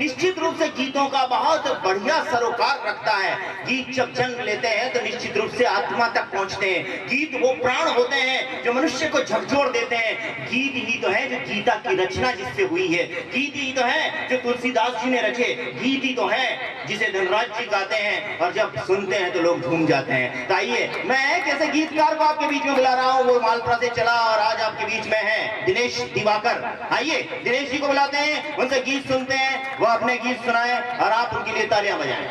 निश्चित रूप से गीतों का बहुत बढ़िया सरोकार रखता है। गीत जब जन्म लेते हैं तो निश्चित रूप से आत्मा तक पहुंचते हैं। गीत वो प्राण होते हैं जो मनुष्य को झकझोर देते हैं। गीत ही तो है जो गीता की रचना जिससे हुई है। गीत ही तो है जो तुलसीदास जी ने रचे। गीत ही तो है जिसे धनराज जी गाते हैं और जब सुनते हैं तो लोग झूम जाते हैं। तो आइए मैं एक ऐसे गीतकार को आपके बीच में बुला रहा हूँ, वो मालपुरा से चला और आज आपके बीच में है दिनेश दिवाकर। आइए दिनेश जी को बुलाते हैं, उनसे गीत सुनते हैं, वो अपने गीत सुनाएं और आप उनके लिए तालियां बजाएं।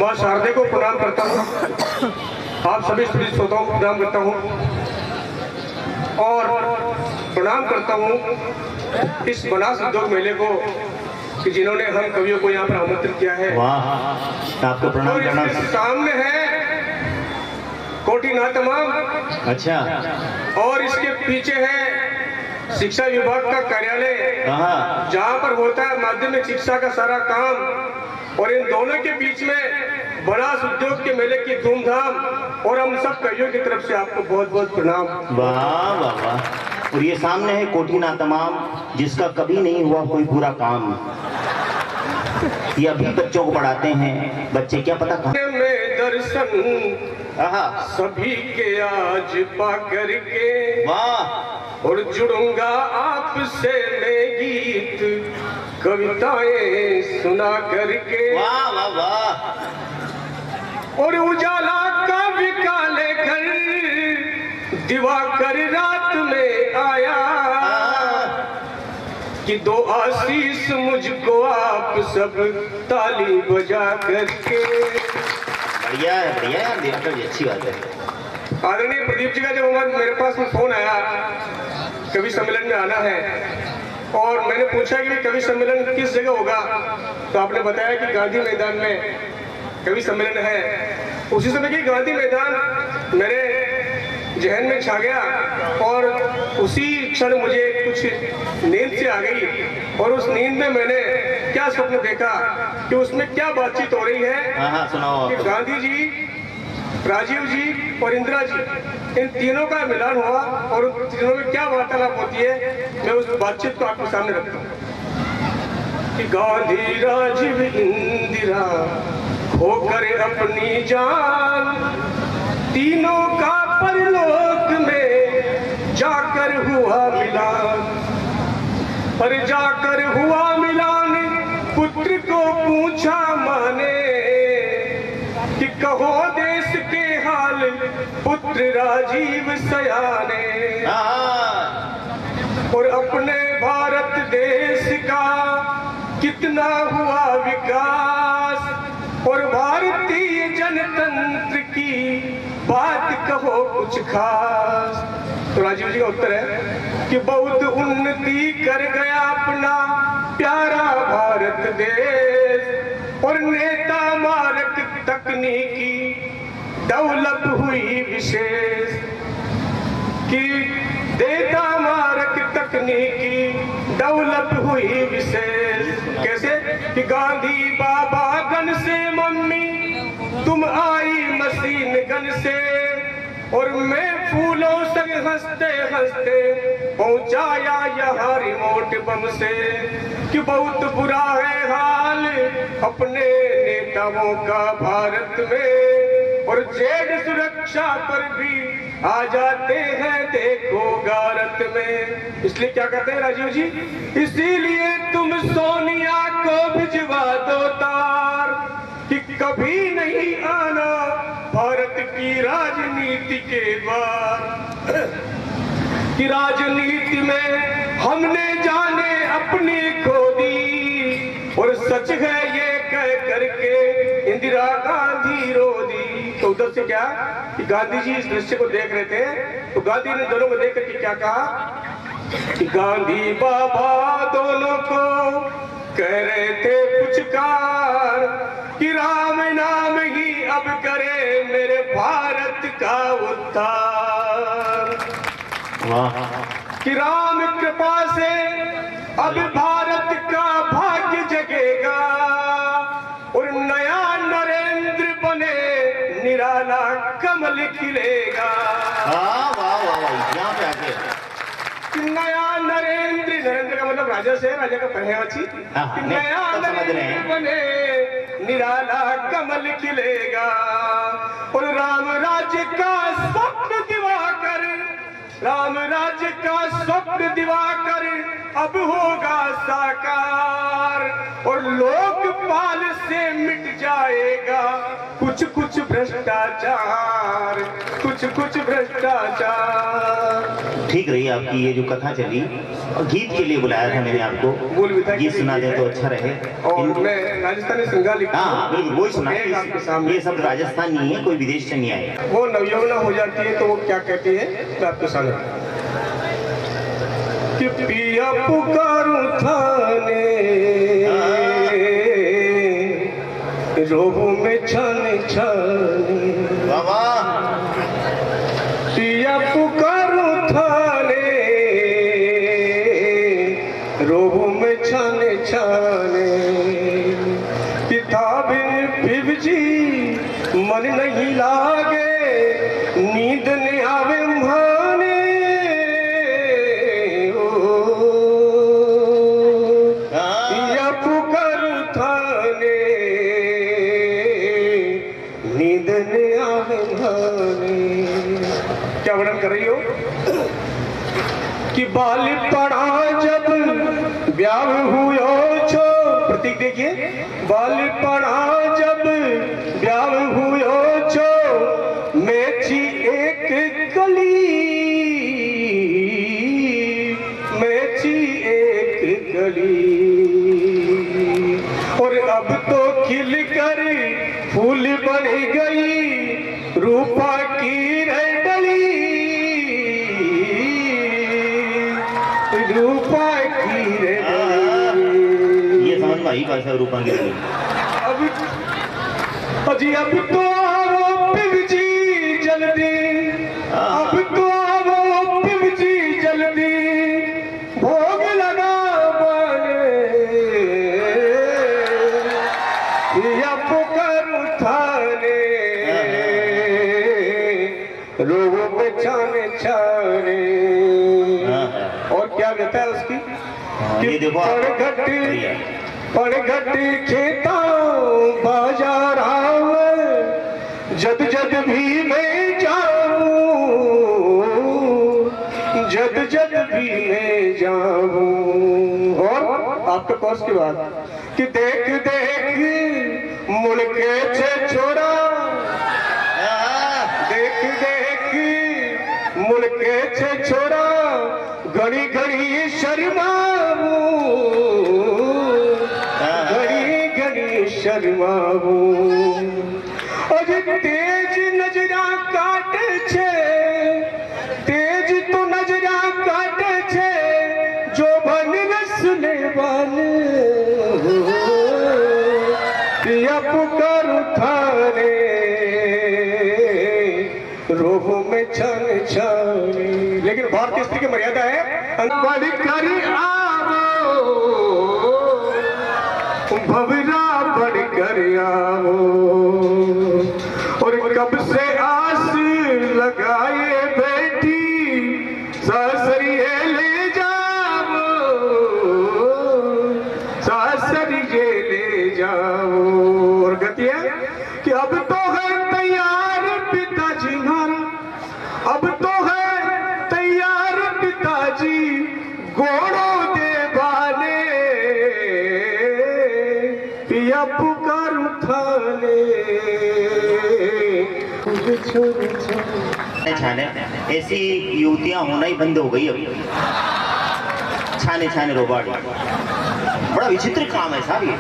मां शारदे को प्रणाम करता हूँ, आप सभी श्रोताओं को प्रणाम करता हूँ और प्रणाम करता हूँ इस बनास उद्योग मेले को कि जिन्होंने हम कवियों को यहाँ पर आमंत्रित किया है। वाह, आपको प्रणाम करना। सामने है कोठी ना तमाम, अच्छा, और इसके पीछे है शिक्षा विभाग का कार्यालय जहाँ पर होता है माध्यमिक शिक्षा का सारा काम। और इन दोनों के बीच में बनास उद्योग के मेले की धूमधाम और हम सब कवियों की तरफ से आपको बहुत बहुत प्रणाम। वाह वाह वाह। और ये सामने है कोठी ना तमाम, जिसका कभी नहीं हुआ कोई बुरा काम। ये अभी बच्चों को पढ़ाते हैं, बच्चे क्या पता कहाँ में दर्शन सभी के आज पा करके, वाह, और जुड़ूंगा आपसे मैं गीत कविताएं सुना करके। वाह वाह वाह। और उजाला का भी काले घर दिवाकर रात में आया कि दो आशीष मुझको आप सब ताली बजा करके। बढ़िया है यार, दिवाकर जी, अच्छी बात है। आदरणीय प्रदीप जी का जब मेरे पास में फोन आया कवि सम्मेलन में आना है और मैंने पूछा कि कवि सम्मेलन किस जगह होगा, तो आपने बताया कि गांधी मैदान में कवि सम्मेलन है। उसी समय की गांधी मैदान मेरे जहन में छा गया और उसी क्षण मुझे कुछ नींद से आ गई और उस नींद में मैंने क्या स्वप्न देखा कि उसमें क्या बातचीत हो रही है सुनाओ। कि गांधी जी, राजीव जी और इंदिरा जी, इन तीनों का मिलन हुआ और उन तीनों में क्या वार्तालाप होती है, मैं उस बातचीत को आपके सामने रखता हूँ कि गांधी राजीव इंदिरा होकर अपनी जान, तीनों का परलोक में जाकर हुआ मिलान। पर जाकर हुआ मिलान पुत्र को पूछा माने कि कहो देश के हाल पुत्र राजीव सयाने। और अपने भारत देश का कितना हुआ विकास और भारतीय जनतंत्र की बात कहो कुछ खास। तो राजीव जी का उत्तर है कि बहुत उन्नति कर गया अपना प्यारा भारत देश और नेता मारक तकनीकी डेवलप हुई विशेष कि देता मारक तकनीकी डेवलप हुई विशेष। कैसे कि गांधी बाबा गन से मम्मी तुम आई मशीन गन से और मैं फूलों से हंसते हंसते पहुंचाया यहाँ रिमोट बम से कि बहुत बुरा है हाल अपने नेताओं का भारत में और जेड सुरक्षा पर भी आ जाते हैं देखो गारत में। इसलिए क्या कहते हैं राजीव जी, इसीलिए तुम सोनिया को भिजवा दो तार कि कभी नहीं आना भारत की राजनीति के बाद कि राजनीति में हमने जाने अपनी खो दी और सच है ये कह करके इंदिरा गांधी रो दी। तो उधर से क्या कि गांधी जी इस दृश्य को देख रहे थे तो गांधी ने दोनों को देख करके क्या कहा कि गांधी बाबा दोनों को कह रहे थे पुचकार कि राम नाम ही अब करे मेरे भारत का उद्धार। कि राम कृपा से अब भारत का भाग्य जगेगा और नया नरेंद्र बने निराला कमल खिलेगा। वाह वाह वाह, यहाँ पे आके नया नरेंद्र, नरेंद्र का मतलब राजा से राजा का पहले अच्छी हाँ, नहीं, नया सब समझ रहे हैं। बने निराला कमल खिलेगा और राम राज्य का स्वप्न दिवाकर, राम राज्य का स्वप्न दिवाकर अब होगा साकार और लोकपाल से मिट जाएगा कुछ कुछ भ्रष्टाचार, कुछ कुछ भ्रष्टाचार। ठीक रही आपकी ये जो कथा चली, और गीत के लिए बुलाया था मैंने आपको, बोल भी था गीत कि सुना दे तो अच्छा रहे। और मैं राजस्थानी संगा लिखा हाँ बिल्कुल वही सुना, एक आपके सामने। ये सब राजस्थान नहीं है, कोई विदेश से नहीं आए। वो नवयौवना हो जाती है तो वो क्या कहती है, मैं आपको सामने कि पिया पुकारूं थाने रोहू में छाने छाने, बाबा पिया पुकारूं थाने रोहू में छाने छाने, किताब बिवजी मन नहीं लागे नींद ने आवे माने, पिया पुकारूं थाने नींद ने आवे माने। क्या वर्णन कर रही हो कि बाल पड़ा जब ब्याह हुआ छो, प्रतीक देखिए, बाल पड़ा जब ब्याह हुआ छो मैं थी एक गली, मैं थी एक गली और अब तो खिल कर फूल बन गई रूपा की डली, रूपा की डली। ये समझ में आई भाषा रूपा की रही। अब अजी अब तो आओ पिवजी जल्दी, अब तो आओ पिवजी जल्दी भोग लगा बने, या पुकार थाने रोगों पे छाने छाने। और क्या कहता है उसकी ये देखो आप, पड़घट खेता बाजार जद जद भी मैं जाऊं, जद जद भी मैं जाऊं। और आपके कोर्स की बात कि देख देख मुड़के से छोड़ा, देख देख मुड़के से छोड़ा घड़ी घड़ी शर्माऊं, घड़ी घड़ी शर्माऊं। अरे तेज नजरा काटे छे, तेज तो नजरा काटे छे जो बन रसने वाले, पिया पुकार थाने रोह में छाने छाने। लेकिन भारतीय स्त्री की मर्यादा है बड़ी करी आओ भवरा बढ़ कर आओ, और कब से आस लगाए बैठी सासरिए ले जाओ, सासरिए ले जाओ। और गति है कि अब तो है तैयार पिताजी हमारा, अब तो है तैयार पिताजी घोड़ों दे बाले, पिया पुकार थाने छाने, ऐसी युवतियां होना ही बंद हो गई अभी। छाने छाने रोबाड़ी बड़ा विचित्र काम है साहब ये।